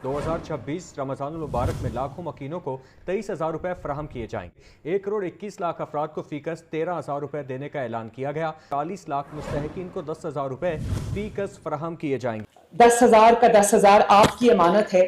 2026 रमज़ान मुबारक में लाखों मकीनों को 23,000 रुपए फराहम किए जाएंगे। 1,21,00,000 अफराद को फीकस 13,000 रुपए देने का ऐलान किया गया। 40 लाख मुस्तहिकीन को 10,000 रुपए फीकस फराहम किए जाएंगे। 10,000 का 10,000 आपकी अमानत है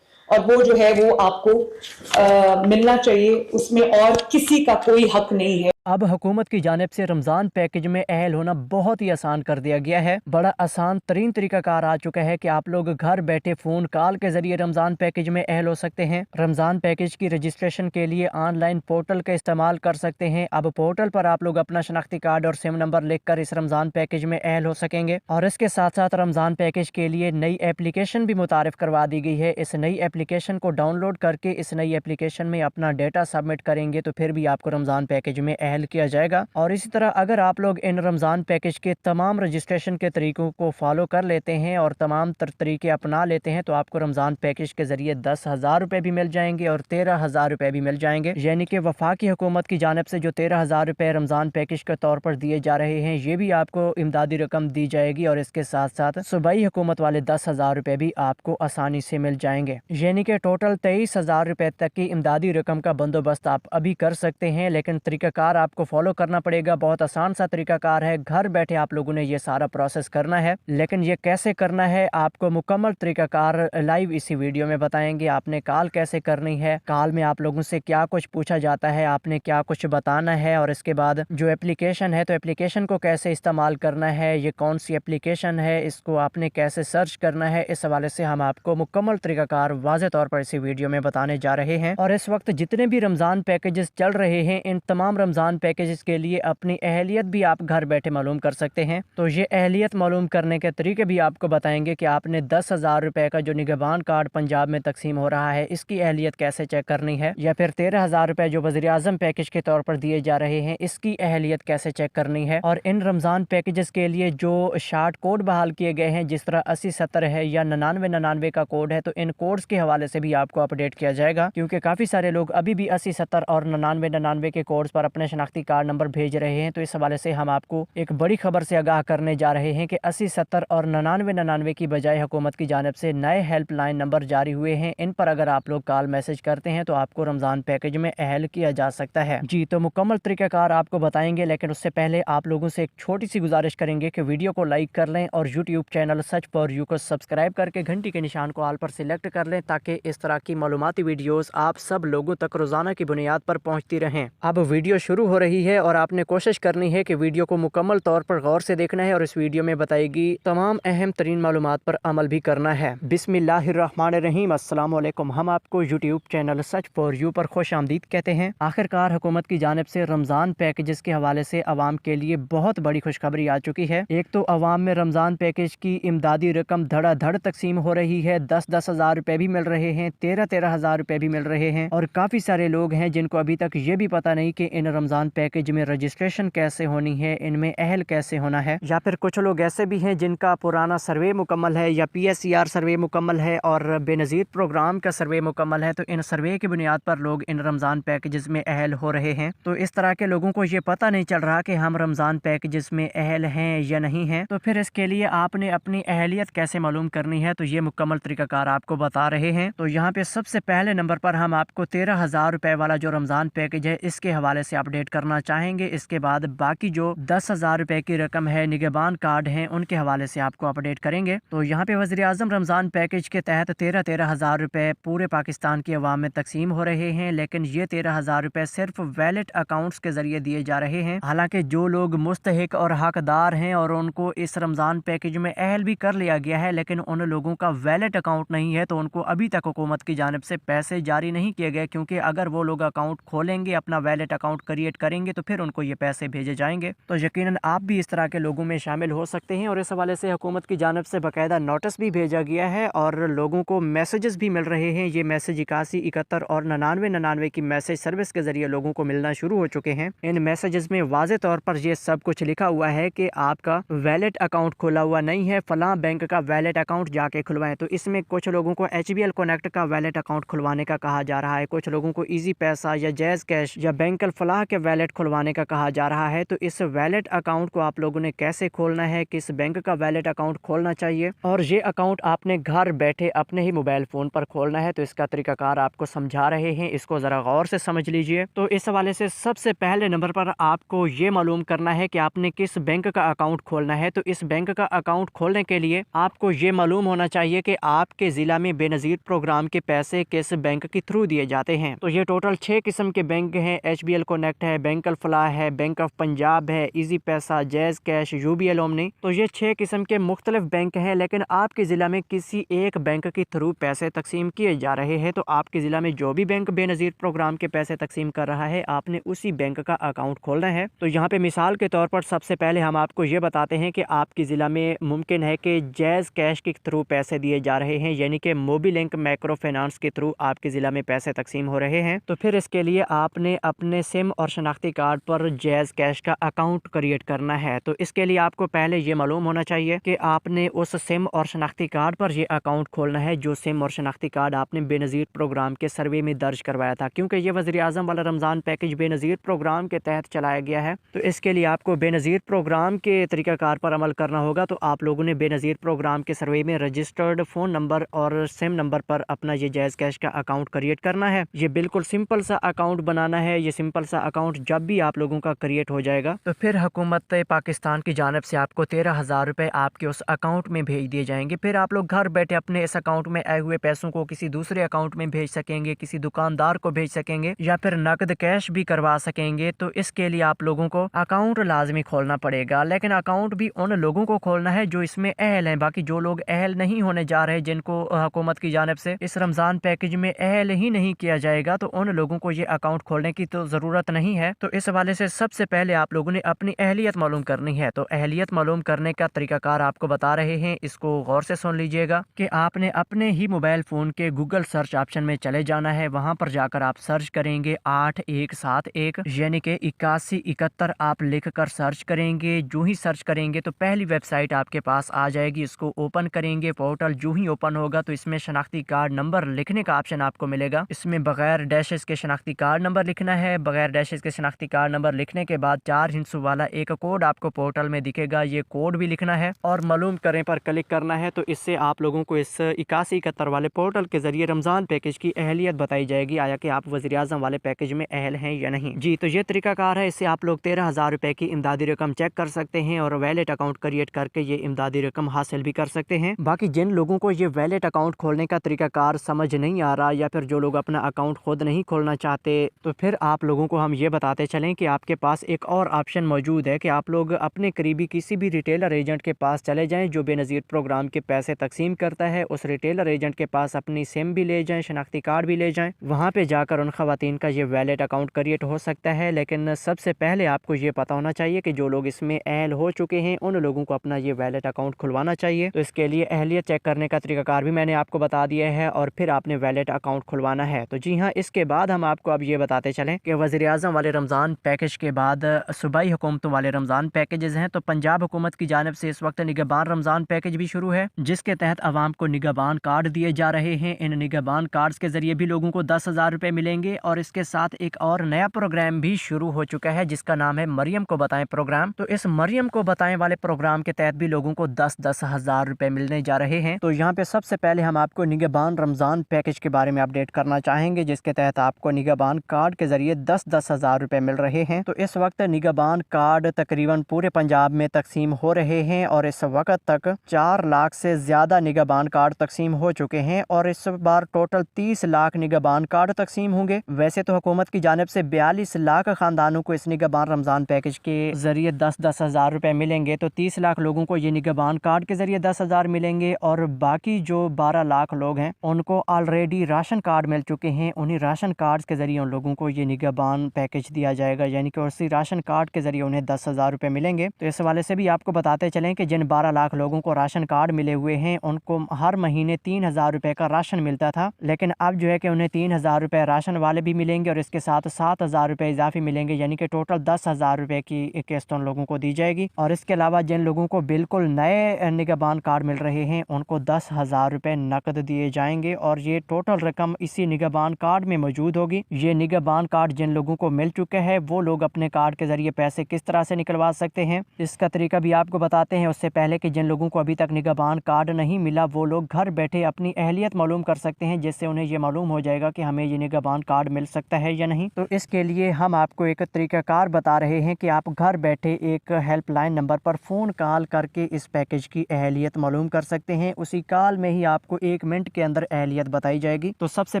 और वो जो है वो आपको मिलना चाहिए, उसमें और किसी का कोई हक नहीं है। अब हुकूमत की जानिब से रमज़ान पैकेज में अहल होना बहुत ही आसान कर दिया गया है। बड़ा आसान तरीन तरीकाकार आ चुका है कि आप लोग घर बैठे फ़ोन कॉल के ज़रिए रमज़ान पैकेज में अहल हो सकते हैं। रमज़ान पैकेज की रजिस्ट्रेशन के लिए ऑनलाइन पोर्टल का इस्तेमाल कर सकते हैं। अब पोर्टल पर आप लोग अपना शनाख्ती कार्ड और सिम नंबर लिख कर इस रमज़ान पैकेज में अहल हो सकेंगे। और इसके साथ साथ रमज़ान पैकेज के लिए नई एप्लीकेशन भी मुतारिफ करवा दी गई है। इस नई एप्लीकेशन को डाउनलोड करके इस नई एप्लीकेशन में अपना डेटा सबमिट करेंगे तो फिर भी आपको रमज़ान पैकेज में किया जाएगा। और इसी तरह अगर आप लोग इन रमज़ान पैकेज के तमाम रजिस्ट्रेशन के तरीकों को फॉलो कर लेते हैं और तमाम तरीके अपना लेते हैं तो आपको रमज़ान पैकेज के जरिए 10,000 रुपए भी मिल जाएंगे और 13,000 रुपए भी मिल जाएंगे। यानी कि वफाकी हुकूमत की जानिब से जो 13,000 रुपए रमज़ान पैकेज के तौर पर दिए जा रहे हैं ये भी आपको इमदादी रकम दी जाएगी और इसके साथ साथ सूबाई हुकूमत वाले 10,000 रुपए भी आपको आसानी से मिल जाएंगे। यानी कि टोटल 23,000 रुपए तक की इमदादी रकम का बंदोबस्त आप अभी कर सकते हैं। लेकिन तरीकाकार आपको फॉलो करना पड़ेगा। बहुत आसान सा तरीकाकार है, घर बैठे आप लोगों ने ये सारा प्रोसेस करना है। लेकिन ये कैसे करना है आपको मुकम्मल तरीकाकार लाइव इसी वीडियो में बताएंगे। आपने कॉल कैसे करनी है, कॉल में आप लोगों से क्या कुछ पूछा जाता है, आपने क्या कुछ बताना है और इसके बाद जो एप्लीकेशन है तो एप्लीकेशन को कैसे इस्तेमाल करना है, ये कौन सी एप्लीकेशन है, इसको आपने कैसे सर्च करना है। इस हवाले से हम आपको मुकम्मल तरीकाकार वाज़ेह तौर पर इसी वीडियो में बताने जा रहे हैं। और इस वक्त जितने भी रमज़ान पैकेजेस चल रहे हैं इन तमाम रमज़ान पैकेजेस के लिए अपनी अहलियत भी आप घर बैठे मालूम कर सकते हैं। तो ये अहलियत मालूम करने के तरीके भी आपको बताएंगे कि आपने 10,000 रुपए का जो निगहबान कार्ड पंजाब में तकसीम हो रहा है इसकी अहलियत कैसे चेक करनी है, या फिर 13,000 रुपए जो वज़ीर आज़म पैकेज के तौर पर दिए जा रहे हैं इसकी अहलियत कैसे चेक करनी है। और इन रमज़ान पैकेजेस के लिए जो शार्ट कोड बहाल किए गए हैं जिस तरह 8070 है या 9999 का कोड है तो इन कोड्स के हवाले से भी आपको अपडेट किया जाएगा, क्योंकि काफ़ी सारे लोग अभी भी 8070 और 9999 के कोड्स पर अपने शनाख्ती कार्ड नंबर भेज रहे हैं। तो इस हवाले से हम आपको एक बड़ी खबर से आगाह करने जा रहे हैं कि 8070 और 9999 की बजाय हुकूमत की जानिब से नए हेल्पलाइन नंबर जारी हुए हैं। इन पर अगर आप लोग कॉल मैसेज करते हैं तो आपको रमज़ान पैकेज में अहल किया जा सकता है। जी तो मुकम्मल तरीक़ाकार आपको बताएंगे, लेकिन उससे पहले आप लोगों से एक छोटी सी गुजारिश करेंगे कि वीडियो को लाइक कर लें और YouTube channel such for you को सब्सक्राइब करके घंटी के निशान को ऑल पर सिलेक्ट कर लें ताकि इस तरह की मालूमाती वीडियोस आप सब लोगों तक रोजाना की बुनियाद पर पहुंचती रहें। अब वीडियो शुरू हो रही है और आपने कोशिश करनी है कि वीडियो को मुकम्मल तौर पर गौर से देखना है और इस वीडियो में बताएगी तमाम अहम तरीन मालूमात पर अमल भी करना है। बिस्मिल्लाहिर्रहमानिर्रहीम। अस्सलाम वालेकुम। हम आपको YouTube channel such for you पर खुश आमदीद कहते हैं। आखिरकार हुकूमत की जानिब से रमज़ान पैकेजेस के हवाले से आवाम के लिए बहुत बड़ी खुशखबरी आ चुकी है। एक तो आवाम में रमज़ान पैकेज की इमदादी रकम धड़ाधड़ तकसीम हो रही है। 10-10 हज़ार रुपए भी मिल रहे हैं, 13-13 हज़ार रुपए भी मिल रहे हैं। और काफ़ी सारे लोग हैं जिनको अभी तक ये भी पता नहीं कि इन रमज़ान पैकेज में रजिस्ट्रेशन कैसे होनी है, इनमें अहल कैसे होना है। या फिर कुछ लोग ऐसे भी हैं जिनका पुराना सर्वे मुकम्मल है या PSCR सर्वे मुकम्मल है और बेनज़ीर प्रोग्राम का सर्वे मुकम्मल है, तो इन सर्वे की बुनियाद पर लोग इन रमज़ान पैकेजेस में अहल हो रहे हैं। तो इस तरह के लोगों को ये पता नहीं चल रहा कि हम रमज़ान पैकेजेस में अहल हैं या नहीं हैं। तो फिर इसके लिए आपने अपनी अहलियत कैसे मालूम करनी है, तो ये मुकम्मल तरीकाकार आपको बता रहे हैं। तो यहाँ पे सबसे पहले नंबर पर हम आपको 13,000 रुपए वाला जो रमज़ान पैकेज है इसके हवाले से अपडेट करना चाहेंगे। इसके बाद बाकी जो 10,000 रुपए की रकम है, निगहबान कार्ड हैं, उनके हवाले से आपको अपडेट करेंगे। तो यहाँ पे वज़ीर आज़म रमज़ान पैकेज के तहत 13-13 हज़ार रुपए पूरे पाकिस्तान की अवाम में तकसीम हो रहे हैं, लेकिन ये 13,000 रुपए सिर्फ वैलेट अकाउंट्स के जरिए दिए जा रहे हैं। हालांकि जो लोग मुस्तहिक और हकदार हैं और उनको इस रमज़ान पैकेज में अहल भी कर लिया गया है, लेकिन उन लोगों का वैलेट अकाउंट नहीं है तो उनको अभी तक हुकूमत की जानिब से पैसे जारी नहीं किए गए, क्योंकि अगर वो लोग अकाउंट खोलेंगे, अपना वैलेट अकाउंट क्रिएट करेंगे तो फिर उनको ये पैसे भेजे जाएंगे। तो यकीनन आप भी इस तरह के लोगों में शामिल हो सकते हैं और इस हवाले से हुकूमत की जानिब से बाकायदा नोटिस भी भेजा गया है और लोगों को मैसेजेस भी मिल रहे हैं। ये मैसेज 81, 71 और 9999 की मैसेज सर्विस के जरिए लोगों को मिलना शुरू हो चुके हैं। इन मैसेजेस में वाज़ेह तौर पर ये सब कुछ लिखा हुआ है कि आपका वैलेट अकाउंट खुला हुआ नहीं है, फलां बैंक का वैलेट अकाउंट जाके खुलवाएं। तो इसमें कुछ लोगों को HBL कनेक्ट का वैलेट अकाउंट खुलवाने का कहा जा रहा है, कुछ लोगों को ईजी पैसा या जैज़ कैश या बैंक अल फलाह के वैलेट खुलवाने का कहा जा रहा है। तो इस वैलेट अकाउंट को आप लोगों ने कैसे खोलना है, किस बैंक का वैलेट अकाउंट खोलना चाहिए, और ये अकाउंट आपने घर बैठे अपने ही मोबाइल फ़ोन पर खोलना है, तो इसका तरीकाकार आपको समझा रहे हैं, इसको ज़रा गौर से समझ लीजिए। तो इस हवाले से सबसे पहले नंबर पर आपको ये मालूम करना है कि आपने किस बैंक का अकाउंट खोलना है। तो इस बैंक का अकाउंट खोलने के लिए आपको ये मालूम होना चाहिए कि आपके ज़िला में बेनज़ीर प्रोग्राम के पैसे किस बैंक के थ्रू दिए जाते हैं। तो ये टोटल 6 किस्म के बैंक हैं। HBL कनेक्ट है, बैंक अल फलाह है, बैंक ऑफ पंजाब है, इजी पैसा, जैज़ कैश, UBL ओमनी। तो ये 6 किस्म के मुख्तलिफ बैंक हैं, लेकिन आपके ज़िला में किसी एक बैंक के थ्रू पैसे तकसीम किए जा रहे हैं। तो आपके ज़िला में जो भी बैंक बेनज़ीर प्रोग्राम के पैसे तकसीम कर रहा है, आपने उसी बैंक का अकाउंट खोलना है। तो यहाँ पे मिसाल के तौर पर सबसे पहले हम आपको ये बताते हैं कि आपके ज़िला में मुमकिन है कि जैज़ कैश के थ्रू पैसे दिए जा रहे हैं, यानी कि मोबीलिंक माइक्रो फाइनेंस के थ्रू आपके ज़िला में पैसे तकसीम हो रहे हैं। तो फिर इसके लिए आपने अपने सिम और शनाख्ती कार्ड पर जैज़ कैश का अकाउंट क्रिएट करना है। तो इसके लिए आपको पहले ये मालूम होना चाहिए कि आपने उस सिम और शनाख्ती कार्ड पर यह अकाउंट खोलना है जो सिम और शनाख्ती कार्ड आपने बेनज़ीर प्रोग्राम के सर्वे में दर्ज करवाया था, क्योंकि ये वज़ीर आज़म वाला रमज़ान पैकेज बेनज़ीर प्रोग्राम के तहत चलाया गया है। तो इसके लिए आपको बेनज़ीर प्रोग्राम के तरीक़ाकार पर अमल करना होगा। तो आप लोगों ने बेनज़ीर प्रोग्राम के सर्वे में रजिस्टर्ड फ़ोन नंबर और सिम नंबर पर अपना ये जैज़ कैश का अकाउंट क्रिएट करना है। ये बिल्कुल सिंपल सा अकाउंट बनाना है। ये सिंपल सा अकाउंट जब भी आप लोगों का क्रिएट हो जाएगा, तो फिर हुकूमत पाकिस्तान की जानिब से आपको 13,000 रुपये आपके उस अकाउंट में भेज दिए जाएंगे। फिर आप लोग घर बैठे अपने इस अकाउंट में आए हुए पैसों को किसी दूसरे अकाउंट में भेज सकेंगे, किसी दुकानदार को भेज सकेंगे, या फिर नकद कैश भी करवा सकेंगे। तो इसके लिए आप लोगों को अकाउंट लाजमी खोलना पड़ेगा, लेकिन अकाउंट भी उन लोगों को खोलना है जो इसमें अहल हैं। बाकी जो लोग अहल नहीं होने जा रहे, जिनको हुकूमत की जानिब से इस रमज़ान पैकेज में अहल ही नहीं किया जाएगा, तो उन लोगों को ये अकाउंट खोलने की तो ज़रूरत नहीं है। तो इस हवाले से सबसे पहले आप लोगों ने अपनी अहलियत मालूम करनी है। तो अहलियत मालूम करने का तरीकाकार आपको बता रहे हैं, इसको गौर से सुन लीजिएगा कि आपने अपने ही मोबाइल फ़ोन के गूगल सर्च ऑप्शन में चले जाना है। वहाँ पर जाकर आप सर्च करेंगे 8171, यानी कि 8171 आप लिख कर सर्च करेंगे। जो ही सर्च करेंगे तो पहली वेबसाइट आपके पास आ जाएगी, इसको ओपन करेंगे। पोर्टल जो ही ओपन होगा तो इसमें शनाख्ती कार्ड नंबर लिखने का ऑप्शन आपको मिलेगा। इसमें बगैर डैशेस के शनाख्ती कार्ड नंबर लिखना है। बगैर डैशेस के शनाख्ती कार्ड नंबर लिखने के बाद 4 हिस्सों वाला एक कोड आपको पोर्टल में दिखेगा, ये कोड भी लिखना है और मालूम करें पर क्लिक करना है। तो इससे आप लोगों को इस 8171 वाले पोर्टल के जरिए रमज़ान पैकेज की अहलियत बताई जाएगी, आया कि आप वज़ीर आज़म वाले पैकेज में अहल हैं या नहीं। जी, तो ये तरीकाकार है। इससे आप लोग 13,000 रुपये की इमदादी रकम चेक कर सकते हैं और वैलेट अकाउंट क्रिएट करके ये इमदादी रकम हासिल भी कर सकते हैं। बाकी जिन लोगों को ये वैलेट अकाउंट खोलने का तरीकाकार समझ नहीं आ रहा, या फिर जो लोग अपना अकाउंट खुद नहीं खोलना चाहते, तो फिर आप लोगों को हम ये बताते चलें कि आपके पास एक और ऑप्शन मौजूद है कि आप लोग अपने करीबी किसी भी रिटेलर एजेंट के पास चले जाएं जो बेनज़ीर प्रोग्राम के पैसे तकसीम करता है। उस रिटेलर एजेंट के पास अपनी सिम भी ले जाएं, शनाख्ती कार्ड भी ले जाएं। वहाँ पे जाकर उन खवातीन का ये वैलेट अकाउंट क्रिएट हो सकता है। लेकिन सबसे पहले आपको ये पता होना चाहिए कि जो लोग इसमें अहल हो चुके हैं, उन लोगों को अपना ये वैलेट अकाउंट खुलवाना चाहिए। तो इसके लिए अहलियत चेक करने का तरीकाकार भी मैंने आपको बता दिया है और फिर आपने वैलेट अकाउंट खुलवाना है। तो जी हाँ, इसके बाद हम आपको अब ये बताते चलें कि वज़ीर आज़म वाले रमज़ान पैकेज के बाद सूबाई हुकूमतों वाले रमज़ान पैकेजेस हैं। तो पंजाब हुकूमत की जानिब से इस वक्त निगहबान रमज़ान पैकेज भी शुरू है, जिसके तहत आवाम को निगहबान कार्ड दिए जा रहे हैं। इन निगहबान कार्ड्स के जरिए भी लोगों को 10,000 रुपये मिलेंगे। और इसके साथ एक और नया प्रोग्राम भी शुरू हो चुका है जिसका नाम है मरियम को बताएं प्रोग्राम। तो इस मरियम को बताएं वाले प्रोग्राम के तहत भी लोगों को 10,000 रुपये मिलने जा रहे हैं। तो यहाँ पे सबसे पहले हम आपको निगहबान रमज़ान पैकेज के बारे में अपडेट करना चाहेंगे, जिसके तहत आपको निगहबान कार्ड के जरिए 10,000 रुपये मिल रहे हैं। तो इस वक्त निगहबान कार्ड तकरीबन पूरे पंजाब में तकसीम हो रहे हैं और इस वक्त तक 4 लाख से ज़्यादा निगहबान कार्ड तकसीम हो चुके हैं और इस बार टोटल 30 लाख निगहबान कार्ड तकसीम होंगे। वैसे तो हुकूमत की जानिब से 42 लाख खानदानों को इस निगहबान रमज़ान पैकेज के जरिए 10,000 रुपये मिलेंगे। तो 30 लाख लोगों को ये निगहबान कार्ड के जरिए 10,000 मिलेंगे और बाकी जो 12 लाख लोग हैं उनको ऑलरेडी राशन कार्ड मिल चुके हैं। उन्हीं राशन कार्ड के जरिए उन लोगों को ये निगहबान पैकेज दिया जाएगा, यानी कि उसी राशन कार्ड के जरिए उन्हें 10,000 रुपये मिलेंगे। तो इस हवाले से भी आपको बताते चलें कि जिन 12 लाख लोगों को राशन कार्ड मिले हुए हैं उनको हर महीने 3,000 रुपये का राशन मिलता था, लेकिन अब जो है कि उन्हें 3,000 रुपये राशन वाले भी मिलेंगे और इसके साथ 7,000 रुपये इजाफी मिलेंगे, यानी कि टोटल 10,000 रुपये की किस्त उन लोगों को दी जाएगी। और इसके अलावा जिन लोगों को बिल्कुल नए निगहबान कार्ड मिल रहे हैं उनको 10,000 रुपये नकद दिए जाएंगे और ये टोटल रकम इसी निगहबान कार्ड में मौजूद होगी। ये निगहबान कार्ड जिन लोगों को मिल چکا ہے وہ لوگ اپنے کارڈ کے ذریعے پیسے کس طرح سے نکلوا سکتے ہیں، اس کا طریقہ بھی آپ کو بتاتے ہیں۔ اس سے پہلے کہ جن لوگوں کو ابھی تک نگہبان کارڈ نہیں ملا وہ لوگ گھر بیٹھے اپنی اہلیت معلوم کر سکتے ہیں، جس سے انہیں یہ معلوم ہو جائے گا کہ ہمیں یہ نگہبان کارڈ مل سکتا ہے یا نہیں۔ تو اس کے لیے ہم آپ کو ایک طریقہ کار بتا رہے ہیں کہ آپ گھر بیٹھے ایک ہیلپ لائن نمبر پر فون کال کر کے اس پیکج کی اہلیت معلوم کر سکتے ہیں۔ اسی کال میں ہی آپ کو 1 منٹ کے اندر اہلیت بتائی جائے گی۔ تو سب سے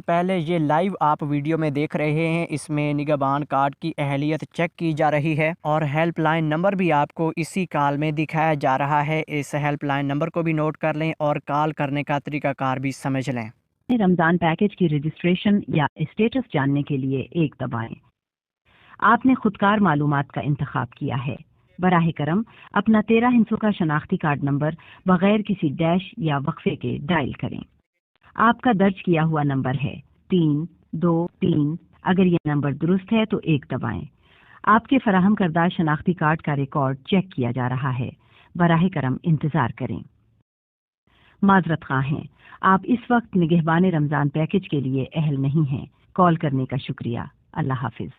پہلے یہ لائیو آپ ویڈیو میں دیکھ رہے ہیں، اس میں نگہبان کارڈ کی اہلیت چیک کی جا رہی ہے اور ہیلپ لائن نمبر بھی آپ کو اسی کال میں دکھایا جا رہا ہے۔ اس ہیلپ لائن نمبر کو بھی نوٹ کر لیں اور کال کرنے کا طریقہ کار بھی سمجھ لیں۔ رمضان پیکج کی رجسٹریشن یا اسٹیٹس جاننے کے لیے 1 دبائیں۔ آپ نے خودکار معلومات کا انتخاب کیا ہے۔ براہ کرم اپنا 13 ہندسوں کا شناختی کارڈ نمبر بغیر کسی ڈیش یا وقفے کے ڈائل کریں۔ آپ کا درج کیا ہوا نمبر ہے 323۔ اگر یہ نمبر درست ہے تو 1 دبائیں۔ آپ کے فراہم کردہ شناختی کارڈ کا ریکارڈ چیک کیا جا رہا ہے۔ براہ کرم انتظار کریں۔ معذرت خواہ ہیں، آپ اس وقت نگہبان رمضان پیکج کے لیے اہل نہیں ہیں۔ کال کرنے کا شکریہ۔ اللہ حافظ۔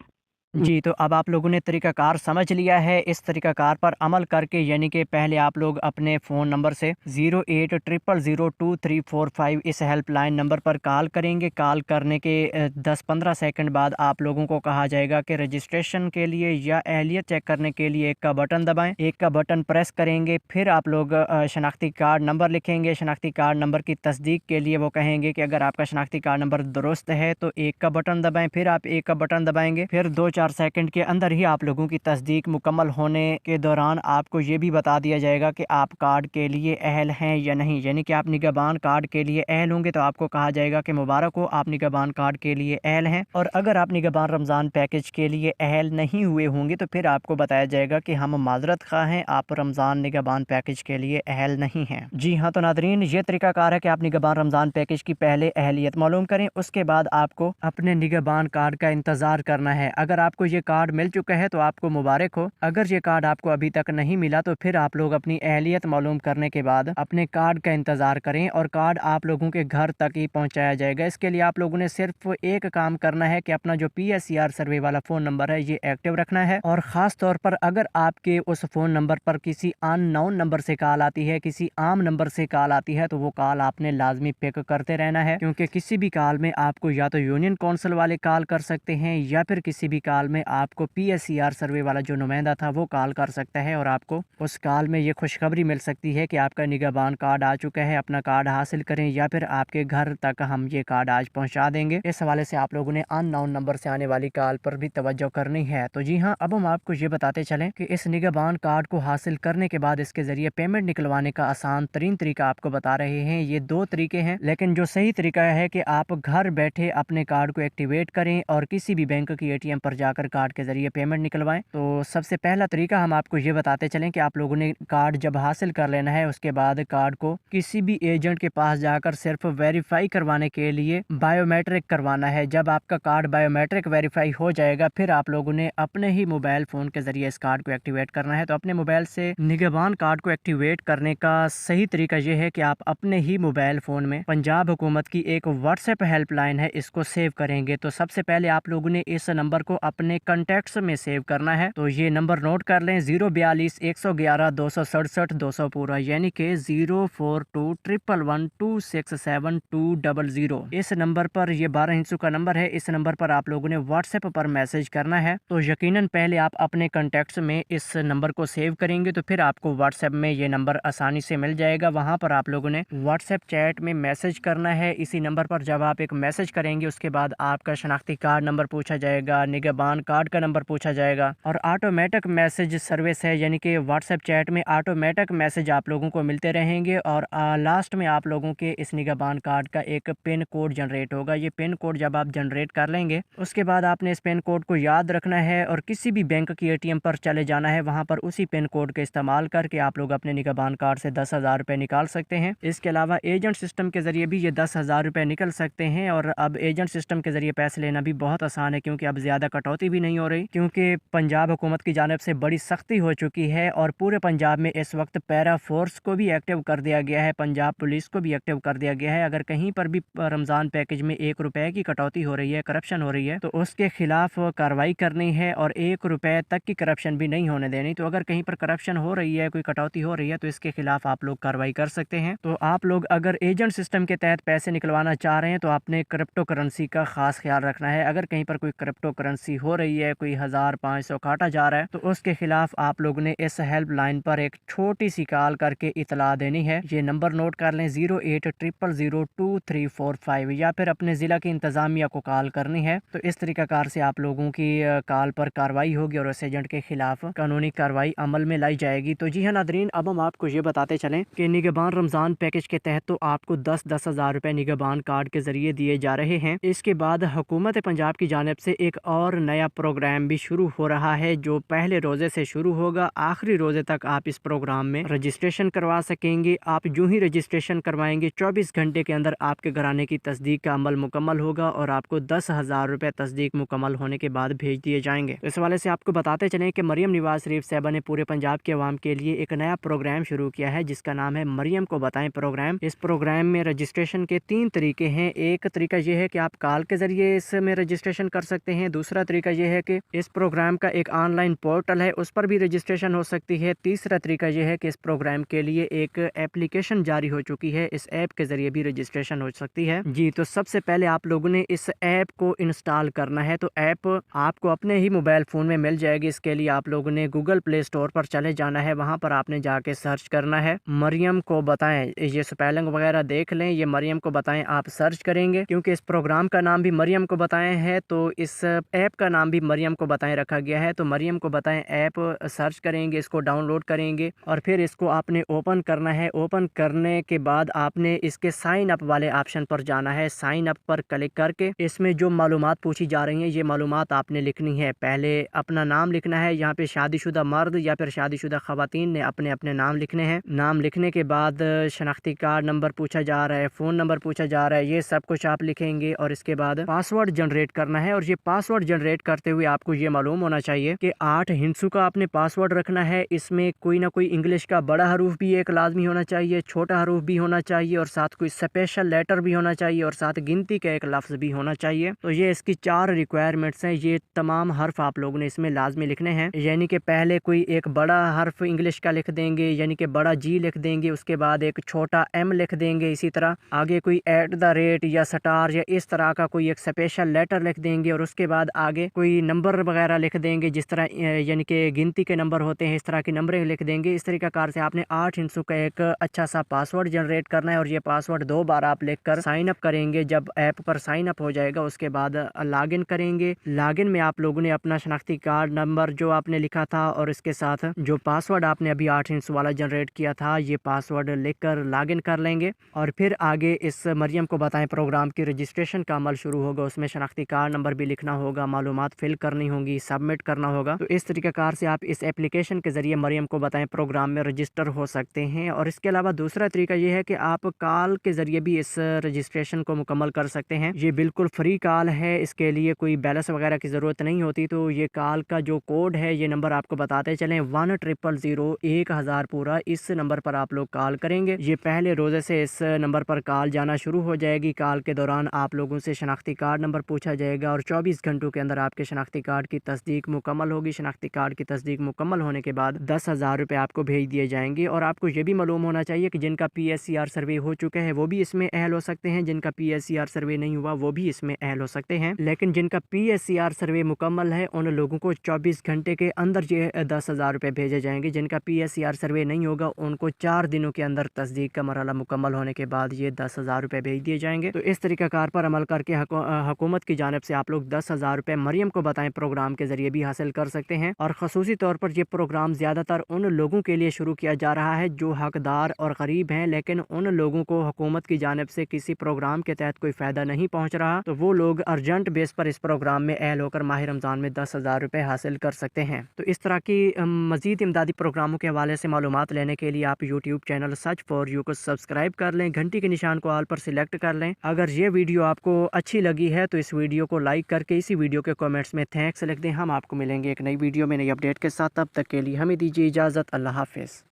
جی، تو اب آپ لوگوں نے طریقہ کار سمجھ لیا ہے۔ اس طریقہ کار پر عمل کر کے یعنی کہ پہلے آپ لوگ اپنے فون نمبر سے 08000022345 اس ہیلپ لائن نمبر پر کال کریں گے۔ کال کرنے کے 10-15 سیکنڈ بعد آپ لوگوں کو کہا جائے گا کہ رجسٹریشن کے لیے یا اہلیت چیک کرنے کے لیے 1 کا بٹن دبائیں۔ 1 کا بٹن پریس کریں گے، پھر آپ لوگ شناختی کارڈ نمبر لکھیں گے۔ شناختی کارڈ نمبر کی تصدیق کے لیے وہ کہیں گے کہ اگر آپ کا شناختی کارڈ نمبر درست ہے تو 1 کا بٹن دبائیں، پھر آپ 1 کا بٹن دبائیں گے، پھر 2-4 سیکنڈ کے اندر ہی آپ لوگوں کی تصدیق مکمل ہونے کے دوران آپ کو یہ بھی بتا دیا جائے گا کہ آپ کارڈ کے لیے اہل ہیں یا نہیں، یعنی کہ آپ نگہبان کارڈ کے لیے اہل ہوں گے تو آپ کو کہا جائے گا کہ مبارک ہو، آپ نگہبان کارڈ کے لیے اہل ہیں، اور اگر آپ نگہبان رمضان پیکج کے لیے اہل نہیں ہوئے ہوں گے تو پھر آپ کو بتایا جائے گا کہ ہم معذرت خواہ ہیں، آپ رمضان نگہبان پیکج کے لیے اہل نہیں ہیں۔ جی ہاں، تو ناظرین یہ طریقہ کار ہے کہ آپ نگہبان رمضان پیکج کی پہلے اہلیت معلوم کریں، اس کے بعد آپ کو اپنے نگہبان کارڈ کا انتظار کرنا ہے۔ اگر آپ کو یہ کارڈ مل چکا ہے تو آپ کو مبارک ہو، اگر یہ کارڈ آپ کو ابھی تک نہیں ملا تو پھر آپ لوگ اپنی اہلیت معلوم کرنے کے بعد اپنے کارڈ کا انتظار کریں اور کارڈ آپ لوگوں کے گھر تک ہی پہنچایا جائے گا۔ اس کے لیے آپ لوگوں نے صرف ایک کام کرنا ہے کہ اپنا جو PSER سروے والا فون نمبر ہے یہ ایکٹیو رکھنا ہے، اور خاص طور پر اگر آپ کے اس فون نمبر پر کسی ان نون نمبر سے کال آتی ہے، کسی عام نمبر سے کال آتی ہے، تو وہ کال آپ نے لازمی پک کرتے رہنا ہے، کیونکہ کسی بھی کال میں آپ کو یا تو یونین کونسل والے کال کر سکتے ہیں یا پھر کسی بھی کال میں آپ کو PSER سروے والا جو نمائندہ تھا وہ کال کر سکتا ہے، اور آپ کو اس کال میں یہ خوشخبری مل سکتی ہے کہ آپ کا نگہبان کارڈ آ چکا ہے، اپنا کارڈ حاصل کریں، یا پھر آپ کے گھر تک ہم یہ کارڈ آج پہنچا دیں گے۔ اس حوالے سے آپ لوگوں نے ان نون نمبر سے آنے والی کال پر بھی توجہ کرنی ہے۔ تو جی ہاں، اب ہم آپ کو یہ بتاتے چلیں کہ اس نگہبان کارڈ کو حاصل کرنے کے بعد اس کے ذریعے پیمنٹ نکلوانے کا آسان ترین طریقہ آپ کو بتا رہے ہیں۔ یہ 2 طریقے ہیں، لیکن جو صحیح طریقہ ہے کہ آپ گھر بیٹھے اپنے کارڈ کو ایکٹیویٹ کریں اور کسی بھی بینک کی ATM پر جا کر کارڈ کے ذریعے پیمنٹ نکلوائیں۔ تو سب سے پہلا طریقہ ہم آپ کو یہ بتاتے چلیں کہ آپ لوگوں نے کارڈ جب حاصل کر لینا ہے اس کے بعد کارڈ کو کسی بھی ایجنٹ کے پاس جا کر صرف ویریفائی کروانے کے لیے بایو میٹرک کروانا ہے۔ جب آپ کا کارڈ بایو میٹرک ویریفائی ہو جائے گا پھر آپ لوگوں نے اپنے ہی موبائل فون کے ذریعے اس کارڈ کو ایکٹیویٹ کرنا ہے۔ تو اپنے موبائل سے نگہبان کارڈ کو ایکٹیویٹ کرنے کا صحیح طریقہ یہ ہے کہ آپ اپنے ہی موبائل فون میں پنجاب حکومت کی ایک واٹس ایپ ہیلپ لائن ہے، اس کو سیو کریں گے۔ تو سب سے پہلے آپ لوگوں نے اس نمبر کو اپنے کنٹیکٹس میں سیو کرنا ہے، تو یہ نمبر نوٹ کر لیں 042111267 پورا، یعنی کہ 042111267200۔ اس نمبر پر یہ 12 ہندسوں کا نمبر ہے، اس نمبر پر آپ لوگوں نے واٹس ایپ پر میسج کرنا ہے۔ تو یقیناً پہلے آپ اپنے کنٹیکٹس میں اس نمبر کو سیو کریں گے تو پھر آپ کو واٹس ایپ میں یہ نمبر آسانی سے مل جائے گا، وہاں پر آپ لوگوں نے واٹس ایپ چیٹ میں میسج کرنا ہے اسی نمبر پر۔ جب آپ ایک میسج کریں گے اس کے بعد آپ کا شناختی کارڈ نمبر پوچھا جائے گا، نگہبان کارڈ کا نمبر پوچھا جائے گا، اور آٹومیٹک میسج سروس ہے، یعنی کہ واٹس ایپ چیٹ میں آٹومیٹک میسج آپ لوگوں کو ملتے رہیں گے، اور لاسٹ میں آپ لوگوں کے اس نگہبان کارڈ کا ایک پن کوڈ جنریٹ ہوگا۔ یہ پن کوڈ جب آپ جنریٹ کر لیں گے اس کے بعد آپ نے اس پن کوڈ کو یاد رکھنا ہے اور کسی بھی بینک کی ATM پر چلے جانا ہے، وہاں پر اسی پن کوڈ کا استعمال کر کے آپ لوگ اپنے نگہبان کارڈ سے 10,000 روپے نکال سکتے ہیں۔ اس کے علاوہ ایجنٹ سسٹم کے ذریعے بھی یہ 10,000 روپے نکل سکتے ہیں، اور اب ایجنٹ سسٹم کے ذریعے پیسے لینا بھی بہت آسان ہے کیونکہ اب زیادہ کٹوتی कटौती भी नहीं हो रही, क्योंकि पंजाब हुकूमत की जानिब से बड़ी सख्ती हो चुकी है और पूरे पंजाब में इस वक्त पैरा फोर्स को भी एक्टिव कर दिया गया है, पंजाब पुलिस को भी एक्टिव कर दिया गया है। अगर कहीं पर भी रमज़ान पैकेज में 1 रुपए की कटौती हो रही है, करप्शन हो रही है, तो उसके खिलाफ कार्रवाई करनी है और 1 रुपए तक की करप्शन भी नहीं होने देनी। तो अगर कहीं पर करप्शन हो रही है, कोई कटौती हो रही है, तो इसके खिलाफ आप लोग कार्रवाई कर सकते हैं। तो आप लोग अगर एजेंट सिस्टम के तहत पैसे निकलवाना चाह रहे हैं तो आपने क्रिप्टो करेंसी का खास ख्याल रखना है। अगर कहीं पर कोई क्रिप्टो करेंसी हो रही है, कोई 1500 काटा जा रहा है, तो उसके खिलाफ आप लोगों ने इस हेल्प लाइन पर एक छोटी सी कॉल करके इतला देनी है। ये नंबर नोट कर लें, 0800002345, या फिर अपने ज़िला की इंतज़ामिया को कॉल करनी है। तो इस तरीक़ाकार से आप लोगों की कॉल पर कार्रवाई होगी और उस एजेंट के खिलाफ कानूनी कार्रवाई अमल में लाई जाएगी। तो जी हाँ नादरीन, अब हम आपको ये बताते चलें कि निगहबान रमज़ान पैकेज के तहत तो आपको 10-10 हज़ार रुपये निगहबान कार्ड के ज़रिए दिए जा रहे हैं। इसके बाद हुकूमत पंजाब की जानिब से एक और नया प्रोग्राम भी शुरू हो रहा है, जो पहले रोज़े से शुरू होगा। आखिरी रोज़े तक आप इस प्रोग्राम में रजिस्ट्रेशन करवा सकेंगे। आप जो ही रजिस्ट्रेशन करवाएंगे 24 घंटे के अंदर आपके घराने की तस्दीक का अमल मुकम्मल होगा और आपको 10,000 रुपये तस्दीक मुकम्मल होने के बाद भेज दिए जाएंगे। तो इस हवाले से आपको बताते चलें कि मरियम नवाज शरीफ साहबा ने पूरे पंजाब के अवाम के लिए एक नया प्रोग्राम शुरू किया है, जिसका नाम है मरियम को बताएं प्रोग्राम। इस प्रोग्राम में रजिस्ट्रेशन के 3 तरीके हैं। एक तरीका यह है कि आप कॉल के जरिए इसमें रजिस्ट्रेशन कर सकते हैं। दूसरा तरीका यह है कि इस प्रोग्राम का एक ऑनलाइन पोर्टल है, उस पर भी रजिस्ट्रेशन हो सकती है। तीसरा तरीका यह है कि इस प्रोग्राम के लिए एक एप्लीकेशन जारी हो चुकी है, इस ऐप के जरिए भी रजिस्ट्रेशन हो सकती है। जी, तो सबसे पहले आप लोगों ने इस ऐप को इंस्टॉल करना है। तो ऐप आपको अपने ही मोबाइल फ़ोन में मिल जाएगी। इसके लिए आप लोगों ने गूगल प्ले स्टोर पर चले जाना है, वहाँ पर आपने जाके सर्च करना है मरियम को बताएं। ये स्पेलिंग वगैरह देख लें, ये मरियम को बताएं आप सर्च करेंगे, क्योंकि इस प्रोग्राम का नाम भी मरियम को बताएं है, तो इस ऐप का नाम भी मरियम को बताएं रखा गया है। तो मरियम को बताएं ऐप सर्च करेंगे, इसको डाउनलोड करेंगे और फिर इसको आपने ओपन करना है। ओपन करने के बाद आपने इसके साइन अप वाले ऑप्शन पर जाना है। साइन अप पर क्लिक करके इसमें जो मालूमात पूछी जा रही हैं, ये मालूमात आपने लिखनी है। पहले अपना नाम लिखना है। यहाँ पे शादीशुदा मर्द या फिर शादीशुदा खवातीन ने अपने अपने नाम लिखने हैं। नाम लिखने के बाद शनाख्ती कार्ड नंबर पूछा जा रहा है, फ़ोन नंबर पूछा जा रहा है, ये सब कुछ आप लिखेंगे और इसके बाद पासवर्ड जनरेट करना है। और ये पासवर्ड जनरेट करते हुए आपको ये मालूम होना चाहिए कि 8 हिंसों का आपने पासवर्ड रखना है। इसमें कोई ना कोई इंग्लिश का बड़ा हरूफ भी एक लाजमी होना चाहिए, छोटा हरूफ भी होना चाहिए और साथ कोई स्पेशल लेटर भी होना चाहिए और साथ गिनती का एक लफ्ज़ भी होना चाहिए। तो ये इसकी 4 रिक्वायरमेंट्स हैं। ये तमाम हर्फ आप लोगों ने इसमें लाजमी लिखने हैं। यानी कि पहले कोई एक बड़ा हर्फ इंग्लिश का लिख देंगे, यानी कि बड़ा जी लिख देंगे, उसके बाद एक छोटा एम लिख देंगे, इसी तरह आगे कोई @ या स्टार या इस तरह का कोई एक स्पेशल लेटर लिख देंगे और उसके बाद आगे कोई नंबर वगैरह लिख देंगे, जिस तरह यानी कि गिनती के नंबर होते हैं, इस तरह की नंबरें लिख देंगे। इस तरीक़ाकार से आपने 8 हिंसों का एक अच्छा सा पासवर्ड जनरेट करना है और ये पासवर्ड 2 बार आप लिख कर साइन अप करेंगे। जब ऐप पर साइन अप हो जाएगा उसके बाद लॉगिन करेंगे। लॉगिन में आप लोगों ने अपना शनाख्ती कार्ड नंबर जो आपने लिखा था और इसके साथ जो पासवर्ड आपने अभी 8 हिंस वाला जनरेट किया था, ये पासवर्ड लिख कर लॉगिन कर लेंगे और फिर आगे इस मरियम को बताएं प्रोग्राम की रजिस्ट्रेशन का अमल शुरू होगा। उसमें शनाख्ती कार्ड नंबर भी लिखना होगा, मालूमात फिल करनी होंगी, सबमिट करना होगा। तो इस तरीक़ाकार से आप इस एप्लीकेशन के ज़रिए मरियम को बताएं प्रोग्राम में रजिस्टर हो सकते हैं। और इसके अलावा दूसरा तरीका ये है कि आप कॉल के ज़रिए भी इस रजिस्ट्रेशन को मुकम्मल कर सकते हैं। ये बिल्कुल फ्री कॉल है, इसके लिए कोई बैलेंस वगैरह की ज़रूरत नहीं होती। तो ये कॉल का जो कोड है, ये नंबर आपको बताते चलें, 1000 पूरा, इस नंबर पर आप लोग कॉल करेंगे। ये पहले रोज़े से इस नंबर पर कॉल जाना शुरू हो जाएगी। कॉल के दौरान आप लोगों से शनाख्ती कार्ड नंबर पूछा जाएगा और 24 घंटों के अंदर आपके शनाख्ती कार्ड की तस्दीक मुकम्मल होगी। शनाख्ती कार्ड की तस्दीक मुकम्मल होने के बाद 10,000 रुपये आपको भेज दिए जाएंगे। और आपको ये भी मालूम होना चाहिए कि जिनका PSCR सर्वे हो चुका है वो भी इसमें अहल हो सकते हैं, जिनका PSCR सर्वे नहीं हुआ वो भी इसमें अहल हो सकते हैं। लेकिन जिनका PSCR सर्वे मुकम्मल है उन लोगों को 24 घंटे के अंदर ये 10,000 रुपये भेजे जाएंगे। जिनका PSCR सर्वे नहीं होगा उनको 4 दिनों के अंदर तस्दीक का मरहला मुकम्मल होने के बाद ये 10,000 रुपये भेज दिए जाएंगे। तो इस तरीक़ाकार पर अमल करके हुकूमत की जानिब से आप लोग 10,000 रुपये मरियम को बताएं प्रोग्राम के ज़रिए भी हासिल कर सकते हैं। और ख़ुसूसी तौर पर यह प्रोग्राम ज़्यादातर उन लोगों के लिए शुरू किया जा रहा है जो हकदार और गरीब हैं, लेकिन उन लोगों को हुकूमत की जानिब से किसी प्रोग्राम के तहत कोई फ़ायदा नहीं पहुँच रहा, तो वो लोग अर्जेंट बेस पर इस प्रोग्राम में अहल होकर माह रमज़ान में 10,000 रुपये हासिल कर सकते हैं। तो इस तरह की मज़ीद इमदादी प्रोग्रामों के हवाले से मालूमात लेने के लिए आप YouTube channel search for you को सब्सक्राइब कर लें, घंटी के निशान को ऑल पर सिलेक्ट कर लें। अगर ये वीडियो आपको अच्छी लगी है तो इस वीडियो को लाइक करके इसी वीडियो के کامنٹس میں تھینکس لکھ دیں۔ ہم آپ کو ملیں گے ایک نئی ویڈیو میں نئی اپڈیٹ کے ساتھ، تب تک کے لیے ہمیں دیجیے اجازت۔ اللہ حافظ۔